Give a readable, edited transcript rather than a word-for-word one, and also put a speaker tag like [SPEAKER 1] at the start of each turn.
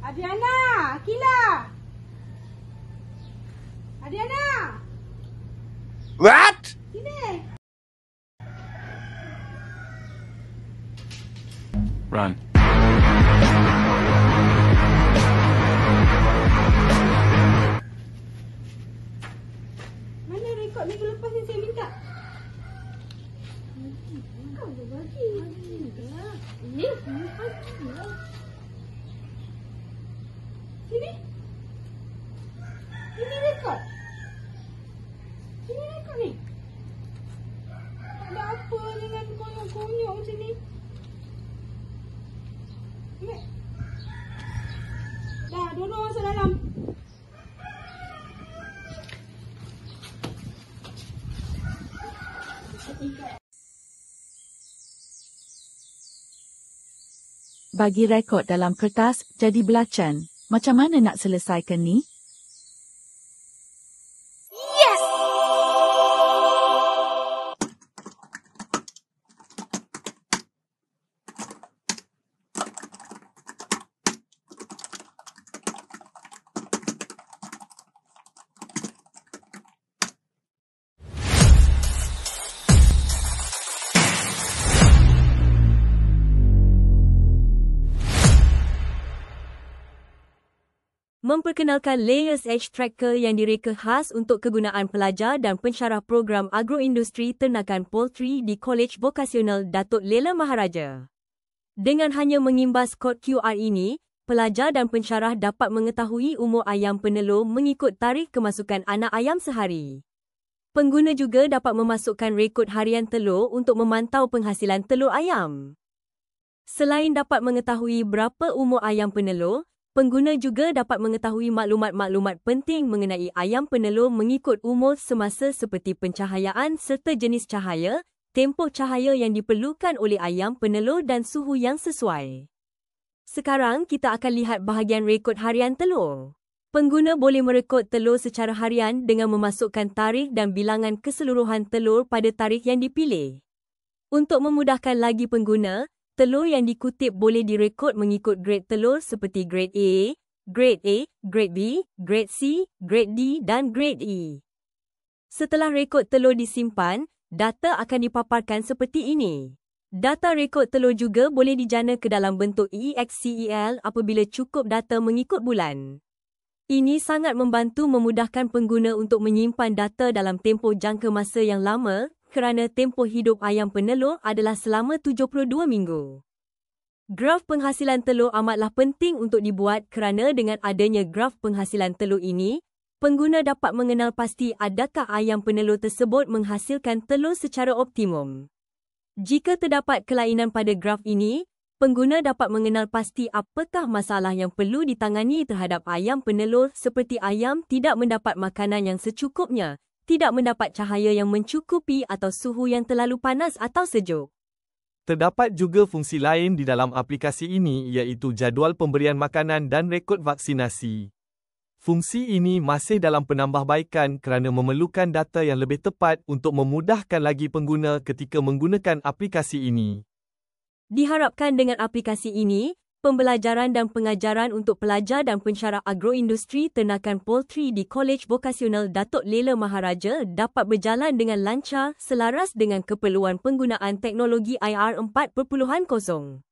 [SPEAKER 1] Adriana, Akila. Adriana.
[SPEAKER 2] What?
[SPEAKER 1] Sini.
[SPEAKER 2] Run.
[SPEAKER 1] Mana rekod minggu lepas yang saya minta? Kau dah bagi. Ini sini. Ini rekod. Ini rekod ni. Ada apa dengan konyol-konyol macam ni? Dah, dua-dua masuk dalam.
[SPEAKER 3] Bagi rekod dalam kertas jadi belacan. Macam mana nak selesaikan ni?
[SPEAKER 4] Memperkenalkan Layers Edge Tracker yang direka khas untuk kegunaan pelajar dan pensyarah program agroindustri ternakan poultry di Kolej Vokasional Datuk Lela Maharaja. Dengan hanya mengimbas kod QR ini, pelajar dan pensyarah dapat mengetahui umur ayam penelur mengikut tarikh kemasukan anak ayam sehari. Pengguna juga dapat memasukkan rekod harian telur untuk memantau penghasilan telur ayam. Selain dapat mengetahui berapa umur ayam penelur, pengguna juga dapat mengetahui maklumat-maklumat penting mengenai ayam penelur mengikut umur semasa seperti pencahayaan serta jenis cahaya, tempoh cahaya yang diperlukan oleh ayam penelur dan suhu yang sesuai. Sekarang kita akan lihat bahagian rekod harian telur. Pengguna boleh merekod telur secara harian dengan memasukkan tarikh dan bilangan keseluruhan telur pada tarikh yang dipilih. Untuk memudahkan lagi pengguna, telur yang dikutip boleh direkod mengikut grade telur seperti grade A, grade A, grade B, grade C, grade D dan grade E. Setelah rekod telur disimpan, data akan dipaparkan seperti ini. Data rekod telur juga boleh dijana ke dalam bentuk EXCEL apabila cukup data mengikut bulan. Ini sangat membantu memudahkan pengguna untuk menyimpan data dalam tempoh jangka masa yang lama, kerana tempoh hidup ayam penelur adalah selama 72 minggu. Graf penghasilan telur amatlah penting untuk dibuat kerana dengan adanya graf penghasilan telur ini, pengguna dapat mengenal pasti adakah ayam penelur tersebut menghasilkan telur secara optimum. Jika terdapat kelainan pada graf ini, pengguna dapat mengenal pasti apakah masalah yang perlu ditangani terhadap ayam penelur seperti ayam tidak mendapat makanan yang secukupnya, tidak mendapat cahaya yang mencukupi atau suhu yang terlalu panas atau sejuk.
[SPEAKER 5] Terdapat juga fungsi lain di dalam aplikasi ini iaitu jadual pemberian makanan dan rekod vaksinasi. Fungsi ini masih dalam penambahbaikan kerana memerlukan data yang lebih tepat untuk memudahkan lagi pengguna ketika menggunakan aplikasi ini.
[SPEAKER 4] Diharapkan dengan aplikasi ini, pembelajaran dan pengajaran untuk pelajar dan pensyarah agroindustri ternakan poultry di Kolej Vokasional Datuk Lela Maharaja dapat berjalan dengan lancar selaras dengan keperluan penggunaan teknologi IR 4.0.